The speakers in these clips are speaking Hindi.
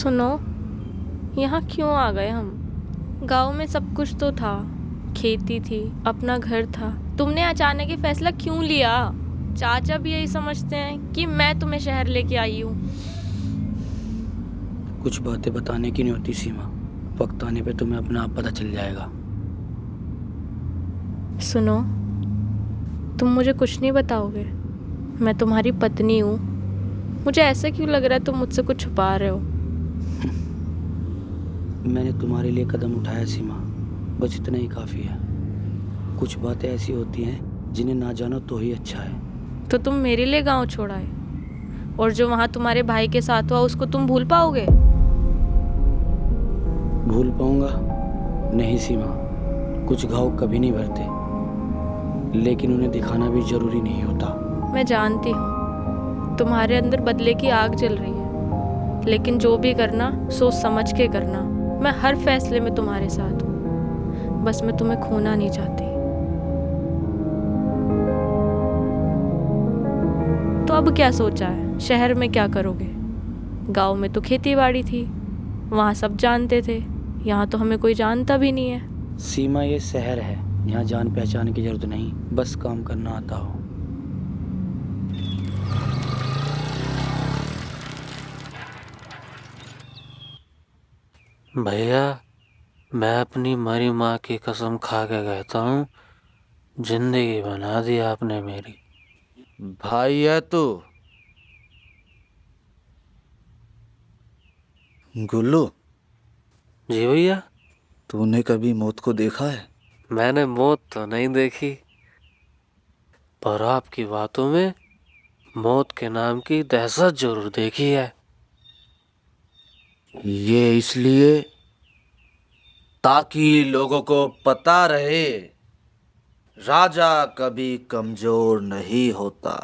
सुनो, यहाँ क्यों आ गए हम? गांव में सब कुछ तो था, खेती थी, अपना घर था। तुमने अचानक ये फैसला क्यों लिया? चाचा भी यही समझते हैं कि मैं तुम्हें शहर लेके आई हूँ। कुछ बातें बताने की नहीं होती सीमा, वक्त आने पे तुम्हें अपना आप पता चल जाएगा। सुनो, तुम मुझे कुछ नहीं बताओगे? मैं तुम्हारी पत्नी हूँ। मुझे ऐसा क्यों लग रहा है तुम मुझसे कुछ छुपा रहे हो? मैंने तुम्हारे लिए कदम उठाया सीमा, बस इतना ही काफ़ी है। कुछ बातें ऐसी होती हैं जिन्हें ना जानो तो ही अच्छा है। तो तुम मेरे लिए गांव छोड़ा है, और जो वहाँ तुम्हारे भाई के साथ हुआ उसको तुम भूल पाओगे? भूल पाऊंगा? नहीं सीमा, कुछ घाव कभी नहीं भरते, लेकिन उन्हें दिखाना भी जरूरी नहीं होता। मैं जानती हूँ तुम्हारे अंदर बदले की आग जल रही है, लेकिन जो भी करना सोच समझ के करना। मैं हर फैसले में तुम्हारे साथ हूँ, बस मैं तुम्हें खोना नहीं चाहती। तो अब क्या सोचा है? शहर में क्या करोगे? गांव में तो खेती बाड़ी थी, वहाँ सब जानते थे। यहाँ तो हमें कोई जानता भी नहीं है। सीमा, ये शहर है, यहाँ जान पहचान की जरूरत नहीं, बस काम करना आता हो। भैया, मैं अपनी मरी माँ की कसम खा के कहता हूँ, जिंदगी बना दी आपने मेरी। भाई है तू? गुल्लू, जी भैया। तूने कभी मौत को देखा है? मैंने मौत तो नहीं देखी, पर आपकी बातों में मौत के नाम की दहशत जरूर देखी है। ये इसलिए ताकि लोगों को पता रहे, राजा कभी कमजोर नहीं होता।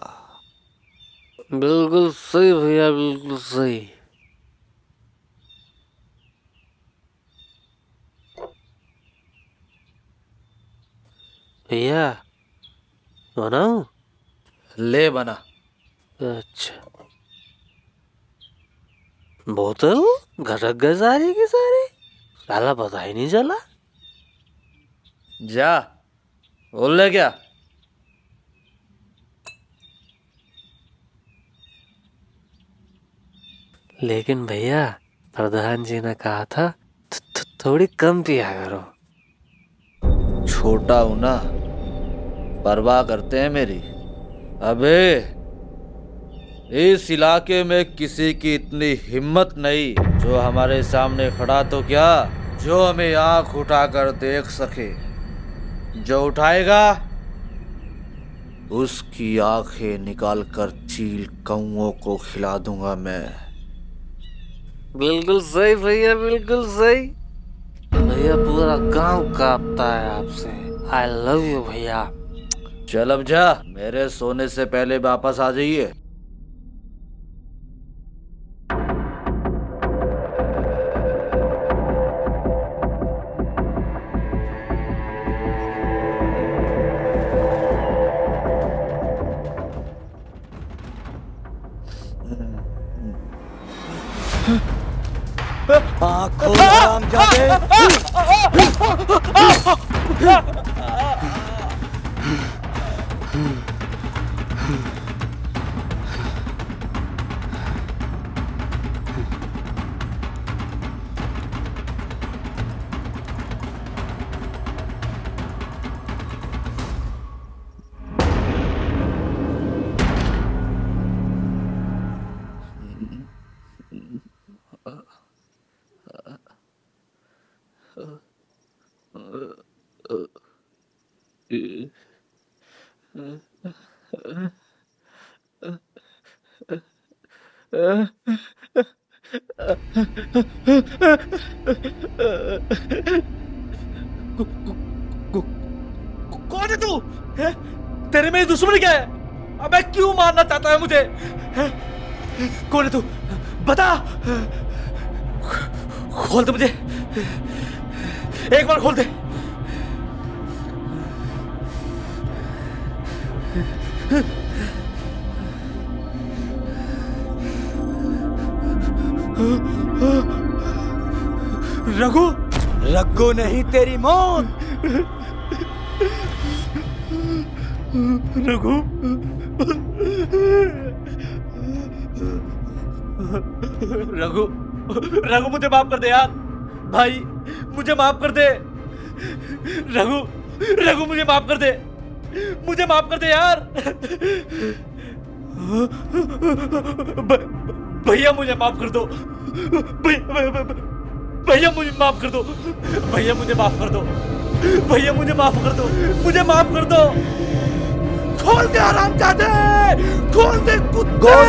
बिल्कुल सही भैया, बिल्कुल सही। भैया, बनाऊं? ले बना। अच्छा। बोतल घटक गए सारी की सारी, साला पता ही नहीं चला। जा, बोल ले क्या? लेकिन भैया, प्रधान जी ने कहा था थोड़ी कम पिया करो। छोटा हूं ना, परवाह करते हैं मेरी? अबे, इस इलाके में किसी की इतनी हिम्मत नहीं जो हमारे सामने खड़ा तो क्या, जो हमें आंख उठाकर देख सके। जो उठाएगा उसकी आंखें निकालकर चील कौओं को खिला दूंगा मैं। बिल्कुल सही भैया, बिल्कुल सही। भैया, पूरा गांव कांपता है आपसे। आई लव यू भैया। चल अब जा, मेरे सोने से पहले वापस आ जाइए। आँख खोल हरामजादे। कौन है तू? है? तेरे में दुश्मन क्या है? अबे क्यों मारना चाहता है मुझे? है? कौन है तू? बता। खोल दे मुझे, एक बार खोल दे। रघु, रघु नहीं, तेरी मौत। रघु, रघु, रघु मुझे माफ कर दे यार। भाई मुझे माफ कर दे। रघु, रघु मुझे माफ कर दे। मुझे माफ कर दे यार। भैया मुझे माफ कर दो। भैया मुझे माफ कर दो। भैया मुझे माफ कर दो। भैया मुझे माफ कर दो। मुझे माफ कर दो। खोल दे हरामजादे, खोल दे कुत्ते।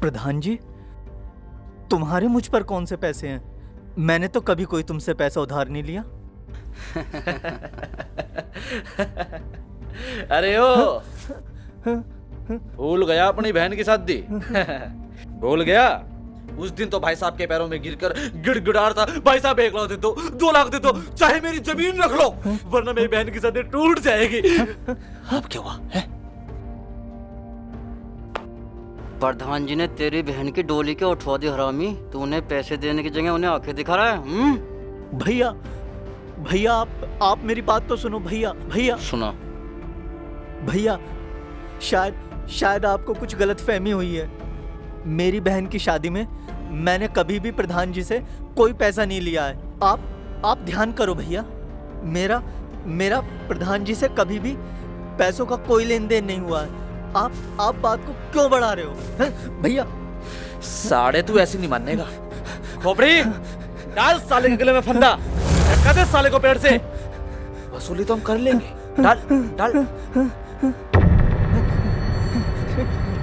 प्रधान जी, तुम्हारे मुझ पर कौन से पैसे हैं? मैंने तो कभी कोई तुमसे पैसा उधार नहीं लिया। अरे ओ, भूल गया अपनी बहन की शादी? भूल गया? उस दिन तो भाई साहब के पैरों में गिरकर गिड़गिड़ा था, भाई साहब 1 लाख दे दो, 2 लाख दे दो, चाहे मेरी जमीन रख लो, वरना मेरी बहन की शादी टूट जाएगी। अब क्या हुआ है? प्रधान जी ने तेरी बहन की डोली के उठवा दी हरामी। तूने पैसे देने की जगह उन्हें आंखें दिखा रहा है। भैया, भैया आप मेरी बात तो सुनो। भैया, भैया सुना। भैया, शायद आपको कुछ गलतफहमी हुई है। मेरी बहन की शादी में मैंने कभी भी प्रधान जी से कोई पैसा नहीं लिया है। आप ध्यान करो भैया। मेरा प्रधान जी से कभी भी पैसों का कोई लेन देन नहीं हुआ है। आप बात को क्यों बढ़ा रहे हो भैया? साढ़े तू ऐसे नहीं मानेगा। खोपड़ी डाल साले के गले में फंदा, धक्का दे साले को पेड़ से। वसूली तो हम कर लेंगे। डाल डाल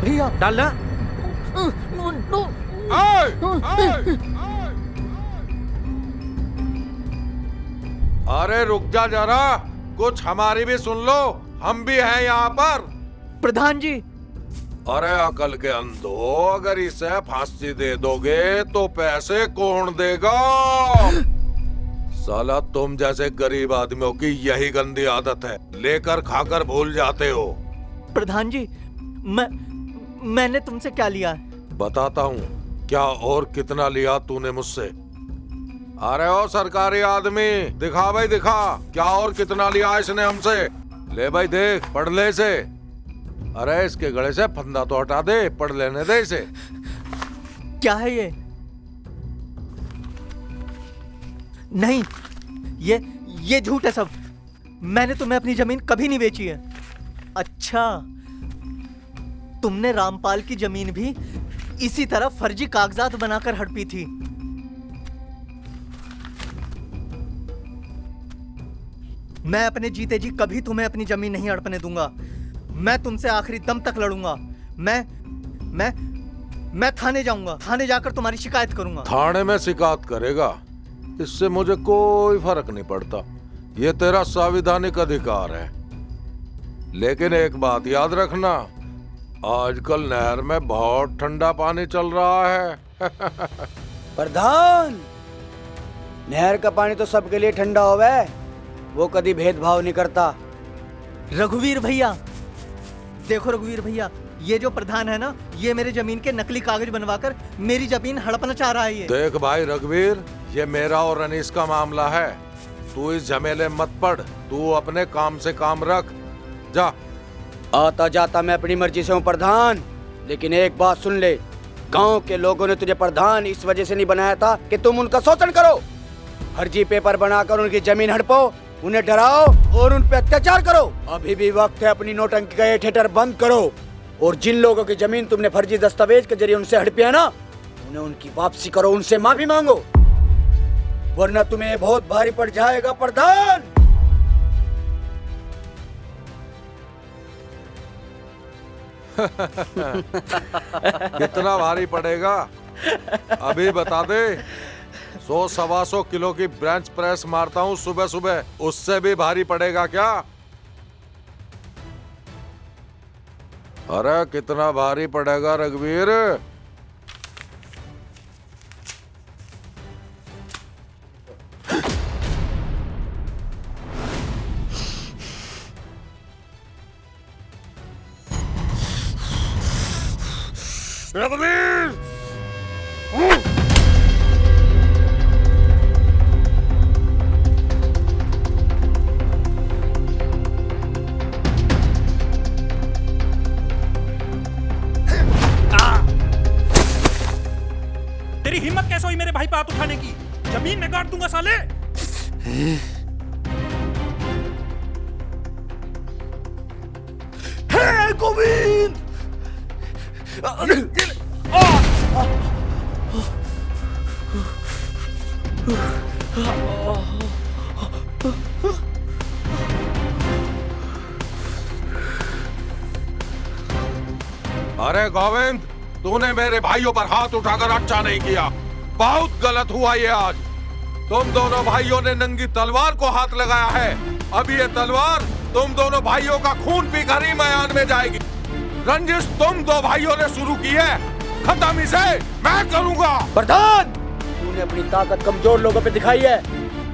भैया, डाल ना। अरे रुक जा जरा, कुछ हमारी भी सुन लो, हम भी हैं यहाँ पर। प्रधान जी। अरे अकल के अंधो, अगर इसे फांसी दे दोगे तो पैसे कौन देगा? साला तुम जैसे गरीब आदमियों की यही गंदी आदत है, लेकर खाकर भूल जाते हो। प्रधान जी, मैंने तुमसे क्या लिया है? बताता हूँ क्या और कितना लिया तूने मुझसे। अरे ओ सरकारी आदमी, दिखा भाई दिखा, क्या और कितना लिया इसने हमसे। ले भाई देख, पढ़ ले इसे। अरे इसके गले से फंदा तो हटा दे, पढ़ लेने दे इसे। क्या है ये? नहीं, ये झूठ है सब। मैंने तुम्हें अपनी जमीन कभी नहीं बेची है। अच्छा, तुमने रामपाल की जमीन भी इसी तरह फर्जी कागजात बनाकर हड़पी थी। मैं अपने जीते जी कभी तुम्हें अपनी जमीन नहीं हड़पने दूंगा। मैं तुमसे आखिरी दम तक लड़ूंगा। मैं थाने जाऊंगा। थाने जाकर तुम्हारी शिकायत करूंगा। थाने में शिकायत करेगा, इससे मुझे कोई फर्क नहीं पड़ता। ये तेरा संवैधानिक अधिकार है। लेकिन एक बात याद रखना, आजकल नहर में बहुत ठंडा पानी चल रहा है। प्रधान, नहर का पानी तो सबके लिए ठंडा होवे, वो कभी भेदभाव नहीं करता। रघुवीर भैया, देखो रघुवीर भैया, ये जो प्रधान है ना, ये मेरे जमीन के नकली कागज बनवाकर मेरी जमीन हड़पना चाह रहा है। ये देख भाई रघुवीर, ये मेरा और अनीस का मामला है। तू इस झमेले मत पड़, तू अपने काम से काम रख। जा। आता जाता मैं अपनी मर्जी से हूँ प्रधान, लेकिन एक बात सुन ले, गांव के लोगों ने तुझे प्रधान इस वजह से नहीं बनाया था कि तुम उनका शोषण करो। फर्जी पेपर बनाकर उनकी जमीन हड़पो, उन्हें डराओ और उन पे अत्याचार करो। अभी भी वक्त है, अपनी नौटंकी का ये थिएटर बंद करो। और जिन लोगों की जमीन तुमने फर्जी दस्तावेज के जरिए उनसे हड़पी है ना, उन्हें उनकी वापसी करो, उनसे माफी मांगो, वरना तुम्हें बहुत भारी पड़ जाएगा प्रधान। कितना भारी पड़ेगा अभी बता दे। 100-125 किलो की बेंच प्रेस मारता हूँ सुबह सुबह, उससे भी भारी पड़ेगा क्या? अरे कितना भारी पड़ेगा रघुवीर? रघुवीर! तेरी हिम्मत कैसे हुई मेरे भाई पे हाथ उठाने की? जमीन में गाड़ दूंगा साले। हे गोविंद! अरे गोविंद, तूने मेरे भाइयों पर हाथ उठाकर अच्छा नहीं किया। बहुत गलत हुआ ये आज। तुम दोनों भाइयों ने नंगी तलवार को हाथ लगाया है। अब ये तलवार तुम दोनों भाइयों का खून पीकर ही मैदान में जाएगी। रंजिश तुम दो भाइयों ने शुरू की है, खत्म इसे मैं करूंगा। प्रधान, तूने अपनी ताकत कमजोर लोगों पे दिखाई है।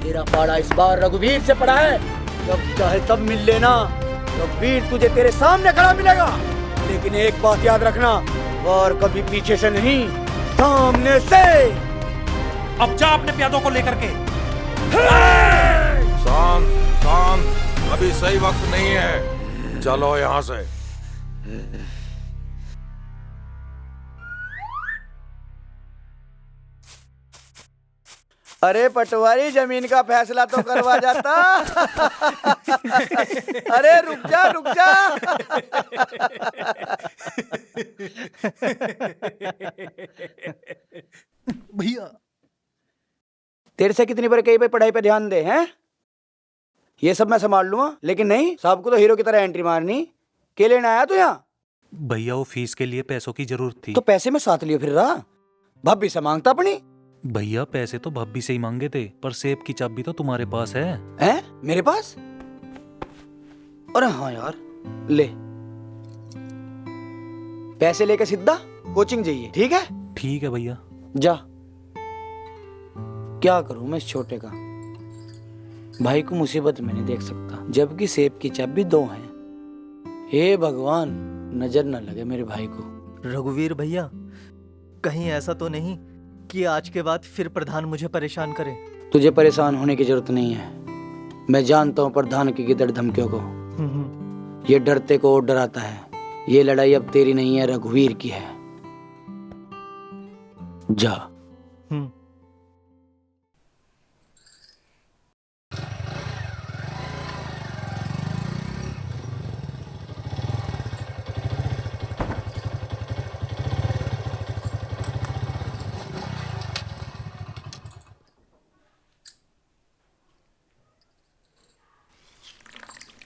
तेरा पाड़ा इस बार रघुवीर से पड़ा है। जब चाहे तब मिल लेना। रघुवीर तुझे तेरे सामने खड़ा मिलेगा, लेकिन एक बात याद रखना, और कभी पीछे से नहीं, सामने से। अब जा अपने प्यादों को लेकर के। शांत शांत, अभी सही वक्त नहीं है, चलो यहाँ से। अरे पटवारी, जमीन का फैसला तो करवा जाता। अरे रुक जा रुक जा। भैया तेरे से कितनी बार कही भाई पढ़ाई पे ध्यान दे, हैं? ये सब मैं संभाल लूंगा, लेकिन नहीं, सबको तो हीरो की तरह एंट्री मारनी। के लेने आया तू यहाँ? भैया वो फीस के लिए पैसों की जरूरत थी। तो पैसे में साथ लिए फिर रहा, भाभी से मांगता अपनी। भैया पैसे तो भाभी से ही मांगे थे, पर सेब की चाबी तो तुम्हारे पास है। हैं? मेरे पास? अरे हाँ यार, ले पैसे लेके सीधा कोचिंग जाइए, ठीक है? ठीक है भैया। जा। क्या करूं मैं इस छोटे का, भाई को मुसीबत में नहीं देख सकता, जबकि सेब की चाबी 2 हैं। हे भगवान, नजर न लगे मेरे भाई को। रघुवीर भैया, कहीं ऐसा तो नहीं कि आज के बाद फिर प्रधान मुझे परेशान करे? तुझे परेशान होने की जरूरत नहीं है। मैं जानता हूँ प्रधान की गिदड़ धमकियों को। ये डरते को और डराता है। ये लड़ाई अब तेरी नहीं है, रघुवीर की है। जा।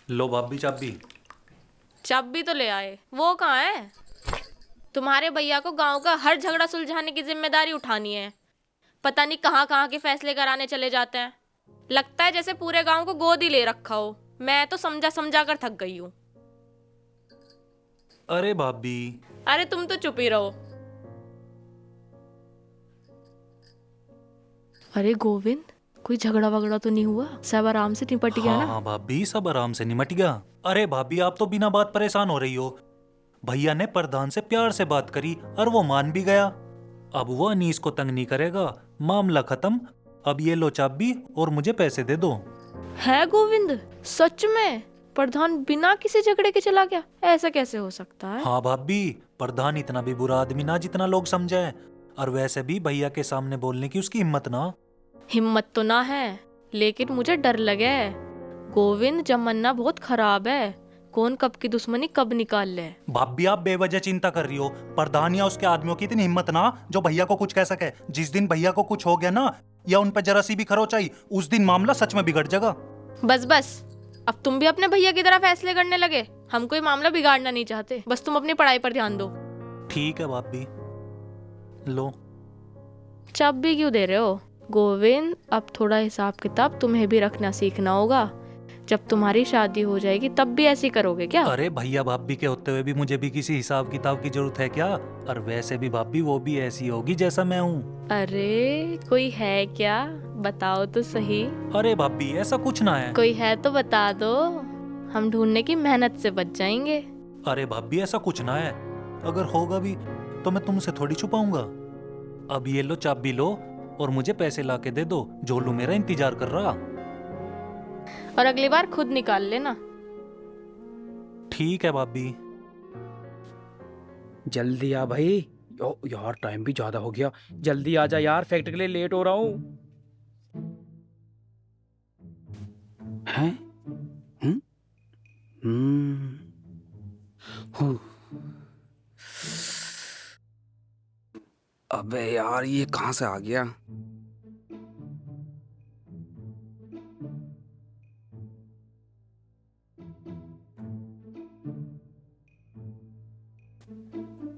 लो भाभी चाबी। चाबी तो ले आए, वो कहाँ है? तुम्हारे भैया को गांव का हर झगड़ा सुलझाने की जिम्मेदारी उठानी है। पता नहीं कहाँ कहाँ के फैसले कराने चले जाते हैं। लगता है जैसे पूरे गांव को गोद ही ले रखा हो। मैं तो समझा समझा कर थक गई हूँ। अरे भाभी। अरे तुम तो चुप ही रहो। अरे गोविंद, कोई झगड़ा वगड़ा तो नहीं हुआ? सब आराम से निपट गया ना? हाँ भाभी, सब आराम से निमट गया। अरे भाभी, आप तो बिना बात परेशान हो रही हो। भैया ने प्रधान से प्यार से बात करी और वो मान भी गया। अब वो अनीस को तंग नहीं करेगा। मामला खत्म। अब ये लो चाबी और मुझे पैसे दे दो। है गोविंद, सच में प्रधान बिना किसी झगड़े के चला गया? ऐसा कैसे हो सकता है? हाँ भाभी, प्रधान इतना भी बुरा आदमी ना जितना लोग समझे। और वैसे भी भैया के सामने बोलने की उसकी हिम्मत ना। हिम्मत तो ना है, लेकिन मुझे डर लगे। गोविंद, जमाना बहुत खराब है। कौन कब की दुश्मनी कब निकाल ले। भाभी आप बेवजह चिंता कर रही हो। प्रधान या उसके आदमियों की इतनी हिम्मत ना जो भैया को कुछ कह सके। जिस दिन भैया को कुछ हो गया ना या उन पर जरा सी भी खरोच आई, उस दिन मामला सच में बिगड़ जाएगा। बस बस, अब तुम भी अपने भैया की तरह फैसले करने लगे। हम कोई मामला बिगाड़ना नहीं चाहते, बस तुम अपनी पढ़ाई पर ध्यान दो। ठीक है भाभी, लो। चाप भी क्यों दे रहे हो गोविंद? अब थोड़ा हिसाब किताब तुम्हें भी रखना सीखना होगा। जब तुम्हारी शादी हो जाएगी तब भी ऐसी करोगे क्या? अरे भैया भाभी के होते हुए भी मुझे भी किसी हिसाब किताब की जरूरत है क्या? और वैसे भी भाभी वो भी ऐसी होगी जैसा मैं हूँ। अरे कोई है क्या? बताओ तो सही। अरे भाभी ऐसा कुछ ना है। कोई है तो बता दो, हम ढूंढने की मेहनत से बच जाएंगे। अरे भाभी ऐसा कुछ ना है। अगर होगा भी तो मैं तुमसे थोड़ी छुपाऊंगा। अब ये लो चाबी लो और मुझे पैसे ला के दे दो। जोलू मेरा इंतजार कर रहा। और अगली बार खुद निकाल लेना। ठीक है भाभी। जल्दी आ भाई। यार टाइम भी ज्यादा हो गया, जल्दी आ जा यार, फैक्ट्री के लिए लेट हो रहा हूँ। हैं? अबे यार ये कहाँ से आ गया?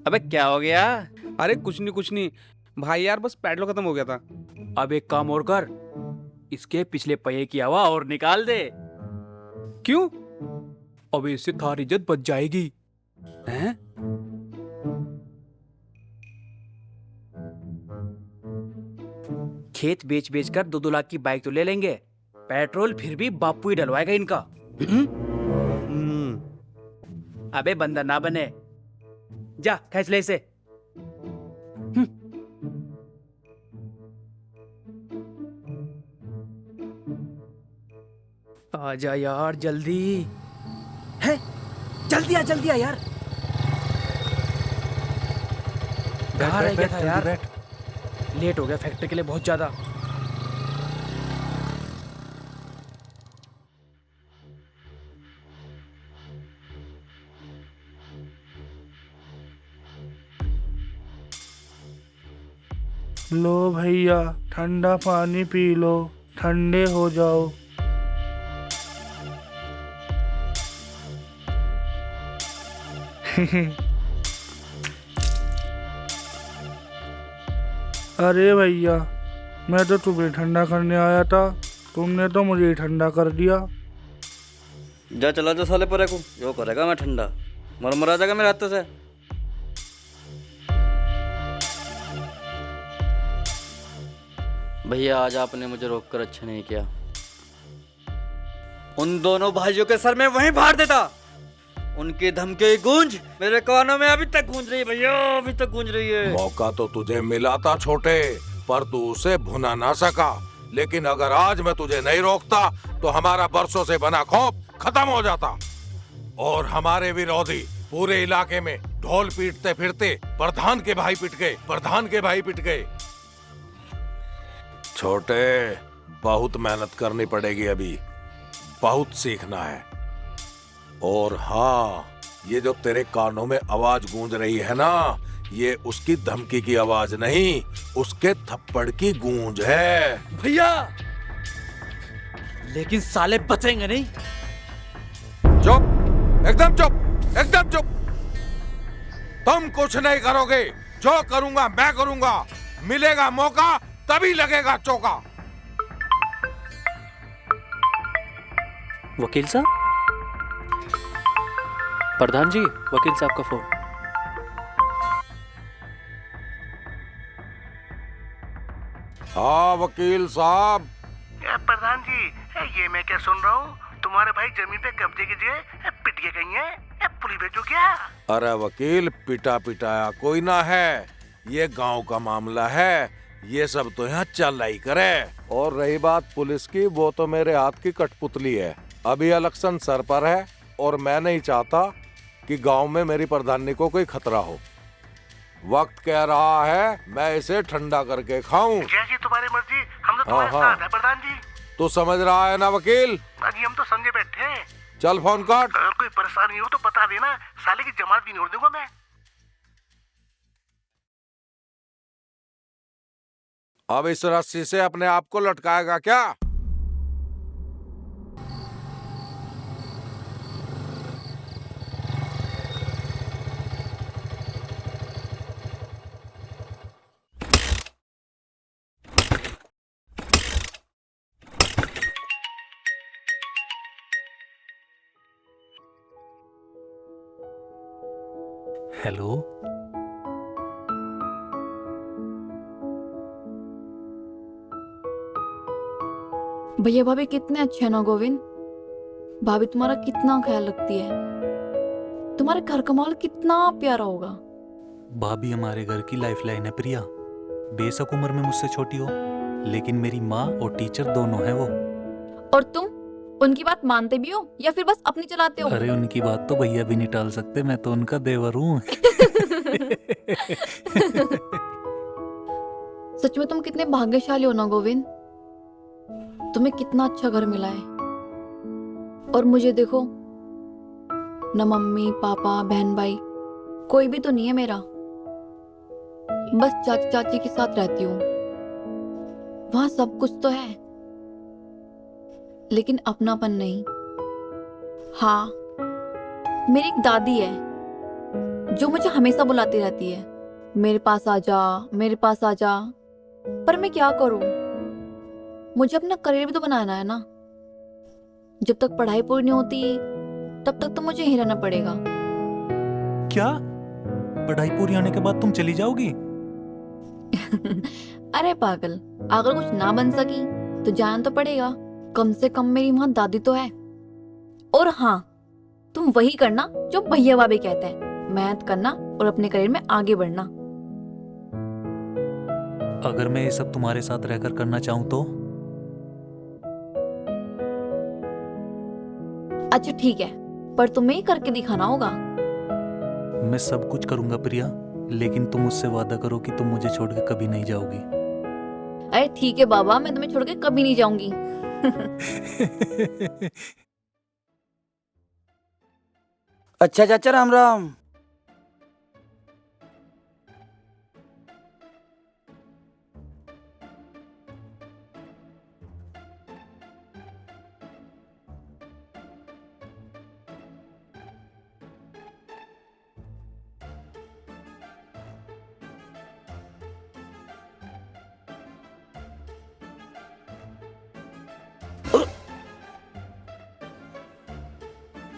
अबे क्या हो गया? अरे कुछ नहीं भाई यार, बस पेट्रोल खत्म हो गया था। अब एक काम और कर, इसके पिछले पहिए की हवा और निकाल दे। क्यों? अबे इससे थारी इज्जत बच जाएगी। हैं? खेत बेच बेच कर 2-2 लाख की बाइक तो ले लेंगे, पेट्रोल फिर भी बापू ही डलवाएगा इनका। अबे बंदर ना बने, जा खींच ले इसे। आजा यार जल्दी है, जल्दी आ यार। कहाँ रह गया था यार? लेट हो गया फैक्ट्री के लिए बहुत ज्यादा। लो भैया ठंडा पानी पी लो, ठंडे हो जाओ। अरे भैया मैं तो तुम्हें ठंडा करने आया था, तुमने तो मुझे ही ठंडा कर दिया। जा चला जा साले परे को, यो करेगा मैं ठंडा, मर आ जाएगा मेरे हाथ से। भैया आज आपने मुझे रोककर अच्छा नहीं किया। उन दोनों भाइयों के सर में वहीं फाड़ देता। उनकी धमकी गूंज मेरे कानों में अभी तक गूंज रही है भैया, अभी तक गूंज रही है। मौका तो तुझे मिला था छोटे, पर तू उसे भुना ना सका। लेकिन अगर आज मैं तुझे नहीं रोकता तो हमारा बरसों से बना खौफ खत्म हो जाता और हमारे विरोधी पूरे इलाके में ढोल पीटते फिरते प्रधान के भाई पिट गए। छोटे बहुत मेहनत करनी पड़ेगी, अभी बहुत सीखना है। और हाँ, ये जो तेरे कानों में आवाज गूंज रही है ना, ये उसकी धमकी की आवाज नहीं, उसके थप्पड़ की गूंज है। भैया लेकिन साले बचेंगे नहीं। चुप, एकदम चुप। तुम कुछ नहीं करोगे, जो करूंगा मैं करूंगा। मिलेगा मौका तभी लगेगा चौका। वकील साहब, प्रधान जी, वकील साहब का फोन। हाँ वकील साहब। प्रधान जी ये मैं क्या सुन रहा हूँ, तुम्हारे भाई जमीन पे कब्जे कीजिए पिट के गई है, पुलिस भेजो क्या? अरे वकील, पिटाया कोई ना है, ये गांव का मामला है, ये सब तो यहाँ चल ही करे। और रही बात पुलिस की, वो तो मेरे हाथ की कठपुतली है। अभी इलेक्शन सर पर है और मैं नहीं चाहता कि गांव में मेरी प्रधानी को कोई खतरा हो। वक्त कह रहा है मैं इसे ठंडा करके खाऊं। जैसी तुम्हारी मर्जी, हम तो तुम्हारे साथ हैं प्रधान जी। तो समझ रहा है ना वकील? जी हम तो समझे बैठे हैं। चल फोन काट। अगर कोई परेशानी हो तो बता देना, साले की जमानत भी नहीं होने दूंगा मैं। अब इस रस्सी से अपने आप को लटकाएगा क्या? हेलो। भैया भाभी कितने अच्छे हैं ना गोविंद। भाभी तुम्हारा कितना ख्याल रखती है। तुम्हारे घर का माहौल कितना प्यारा होगा। भाभी हमारे घर की लाइफलाइन है प्रिया। बेशक उम्र में मुझसे छोटी हो, लेकिन मेरी माँ और टीचर दोनों है वो। और तुम उनकी बात मानते भी हो या फिर बस अपनी चलाते हो? अरे उनकी बात तो भैया भी नहीं टाल सकते, मैं तो उनका देवर हूँ। सच में तुम कितने भाग्यशाली हो ना गोविंद। तुम्हें कितना अच्छा घर मिला है। और मुझे देखो, न मम्मी पापा बहन भाई कोई भी तो नहीं है मेरा। बस चाची चाची के साथ रहती हूँ। वहां सब कुछ तो है, लेकिन अपनापन नहीं। हाँ, मेरी एक दादी है जो मुझे हमेशा बुलाती रहती है, मेरे पास आ जा, मेरे पास आ जा। पर मैं क्या करूं? मुझे अपना करियर भी तो बनाना है ना। जब तक पढ़ाई पूरी नहीं होती तब तक तो मुझे यहीं रहना पड़ेगा। क्या? पढ़ाई पूरी होने के बाद तुम चली जाओगी? अरे पागल, अगर कुछ ना बन सकी तो जाना तो पड़ेगा। कम से कम मेरी वहां दादी तो है। और हाँ, तुम वही करना जो भैया भाभी कहते हैं, मेहनत करना और अपने करियर में आगे बढ़ना। अगर मैं ये सब तुम्हारे साथ रहकर करना चाहूँ तो? अच्छा ठीक है, पर तुम्हें ही करके दिखाना होगा। मैं सब कुछ करूंगा प्रिया, लेकिन तुम मुझसे वादा करो कि तुम मुझे छोड़ के कभी नहीं जाओगी। अरे ठीक है बाबा, मैं तुम्हें छोड़ के कभी नहीं जाऊंगी। अच्छा चाचा, राम राम।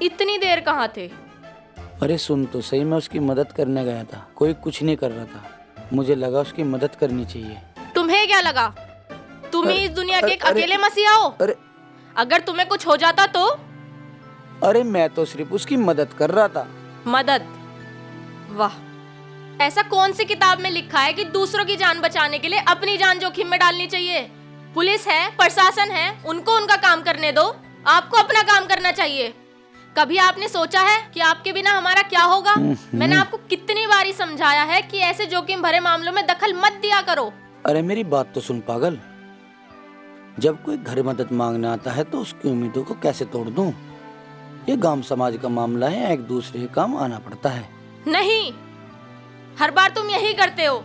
इतनी देर कहाँ थे? अरे सुन तो सही, मैं उसकी मदद करने गया था, कोई कुछ नहीं कर रहा था। मुझे लगा उसकी मदद करनी चाहिए। तुम्हें क्या लगा? तुम ही इस दुनिया के एक अकेले मसीहा हो। अरे अगर तुम्हें कुछ हो जाता तो? अरे मैं तो सिर्फ उसकी मदद कर रहा था। मदद? वाह, ऐसा कौन सी किताब में लिखा है कि दूसरों की जान बचाने के लिए अपनी जान जोखिम में डालनी चाहिए? पुलिस है, प्रशासन है, उनको उनका काम करने दो, आपको अपना काम करना चाहिए। कभी आपने सोचा है कि आपके बिना हमारा क्या होगा? मैंने आपको कितनी बारी समझाया है कि ऐसे जोखिम भरे मामलों में दखल मत दिया करो। अरे मेरी बात तो सुन पागल, जब कोई घर मदद मांगने आता है तो उसकी उम्मीदों को कैसे तोड़ दूं? ये गांव समाज का मामला है, एक दूसरे के काम आना पड़ता है। नहीं, हर बार तुम यही करते हो।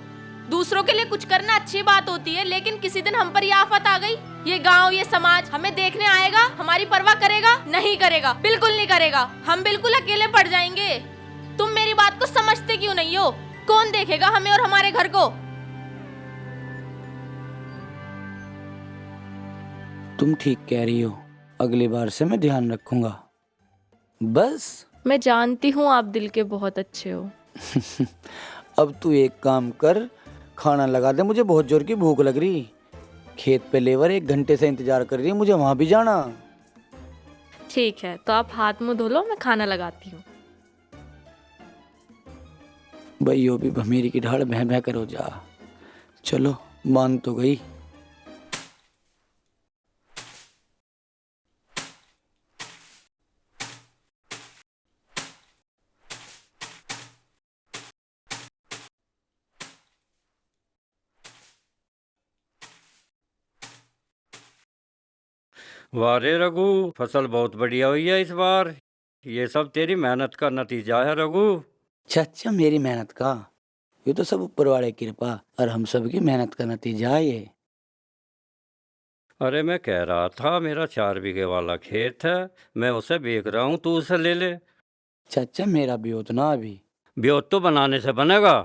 दूसरों के लिए कुछ करना अच्छी बात होती है, लेकिन किसी दिन हम पर ये आफत आ गई, ये गांव, ये समाज हमें देखने आएगा, हमारी परवाह करेगा? नहीं करेगा, बिल्कुल नहीं करेगा। हम बिल्कुल अकेले पड़ जाएंगे। तुम मेरी बात को समझते क्यों नहीं हो? कौन देखेगा हमें और हमारे घर को? तुम ठीक कह रही हो, अगली बार से मैं ध्यान रखूंगा। बस मैं जानती हूँ आप दिल के बहुत अच्छे हो। अब तू एक काम कर, खाना लगा दे, मुझे बहुत जोर की भूख लग रही। खेत पे लेबर 1 घंटे से इंतजार कर रही है, मुझे वहां भी जाना। ठीक है, तो आप हाथ मुंह धो लो, मैं खाना लगाती हूँ। भैयो भी भमीरी की ढाल भैं भैं करो जा। चलो, मान तो गई। वाह रे रघु, फसल बहुत बढ़िया हुई है इस बार। ये सब तेरी मेहनत का नतीजा है रघु। चाचा मेरी मेहनत का, ये तो सब ऊपर वाले की कृपा और हम सब की मेहनत का नतीजा है ये। अरे मैं कह रहा था, मेरा 4 बीघे वाला खेत है, मैं उसे बेच रहा हूँ, तू उसे ले ले। चाचा मेरा भी उतना अभी। ब्योत तो बनाने से बनेगा।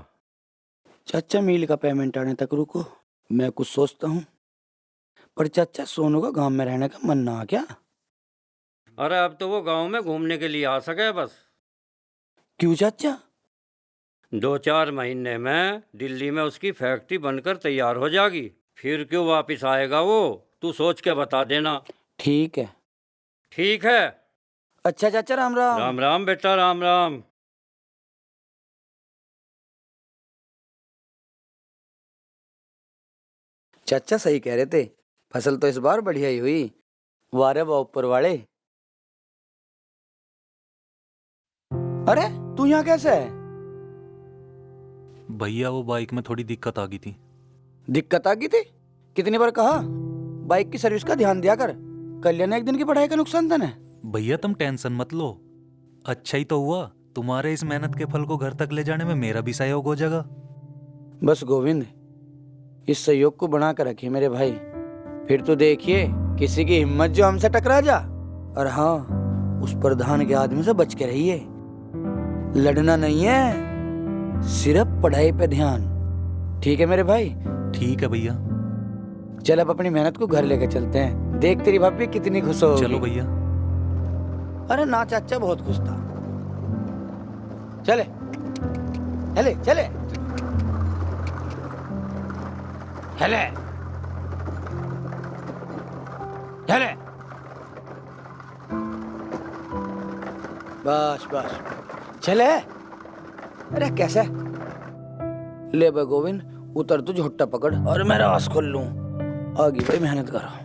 चाचा मील का पेमेंट आने तक रुको, मैं कुछ सोचता हूँ। पर चाचा सोनू का गांव में रहने का मन ना आ क्या? अरे अब तो वो गांव में घूमने के लिए आ सके बस। क्यों चाचा? 2-4 महीने में दिल्ली में उसकी फैक्ट्री बनकर तैयार हो जाएगी, फिर क्यों वापिस आएगा वो, तू सोच के बता देना। ठीक है। ठीक है। अच्छा चाचा, राम राम। राम राम बेटा, राम राम। चाचा सही कह रहे थे, फसल तो इस बार बढ़िया ही हुई। वाह रे वाह ऊपर वाले। अरे तू यहाँ कैसे है? भैया वो बाइक में थोड़ी दिक्कत आ गई थी। दिक्कत आ गई थी? कितनी बार कहा बाइक की सर्विस का ध्यान दिया कर, कल्याण एक दिन की पढ़ाई का नुकसान था ना। भैया तुम टेंशन मत लो, अच्छा ही तो हुआ, तुम्हारे इस मेहनत के फल को घर तक ले जाने में मेरा भी सहयोग हो जाएगा। बस गोविंद इस सहयोग को बना कर रखिए मेरे भाई, फिर तो देखिए किसी की हिम्मत जो हमसे टकरा जा। और हाँ, उस प्रधान के आदमी से बच के रहिए, लड़ना नहीं है, सिर्फ पढ़ाई पे ध्यान। ठीक है मेरे भाई? ठीक है भैया। चल अब अपनी मेहनत को घर लेकर चलते हैं, देख तेरी भाभी कितनी खुश होगी। चलो भैया। अरे ना चाचा बहुत खुश था। चले चले चले चले चले। बस बस चले। अरे कैसे? ले बे गोविंद, उतर तू झोट्टा पकड़ और मैं रास खोल लूं। आगे भाई मेहनत करो।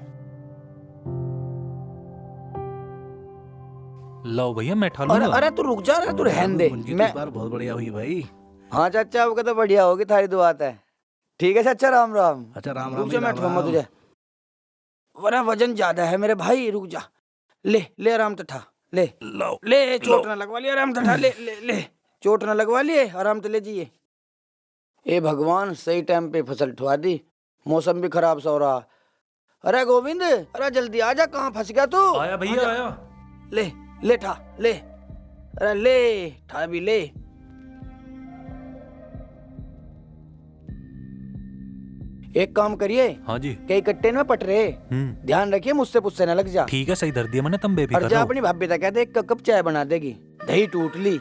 लो भैया मैं ठा अरे लूंगा। अरे तू रुक जा, तू रहने दे। मैं बहुत बढ़िया हुई भाई। हाँ चाचा, आपका तो बढ़िया होगी, थारी दुआ है। ठीक है चाचा, राम राम। अच्छा राम रुक जा, मैं ठोमा तुझे, वरना वजन ज्यादा है मेरे भाई। रुक जा, ले ले आराम से ठा, ले ले, चोट ना लगवा लिए, आराम से ठा, ले ले ले, चोट ना लगवा लिए, आराम से ले जाइए। ए भगवान, सही टाइम पे फसल ठुआ दी, मौसम भी खराब सा हो रहा। अरे गोविंद, अरे जल्दी आ जा, कहाँ फंस गया तू? आया भैया आया। ले ले ठा, ले, अरे ले ठा भी ले। एक काम करिए, हाँ जी। कई कट्टे में पट रहे, ध्यान रखिए मुझसे पुस्से न लग जा। ठीक है, सही धर दिया मैंने, तुम बेफिक्र और जा रहो। अपनी भाभी तक कहते 1 कप चाय बना देगी, दही टूट ली।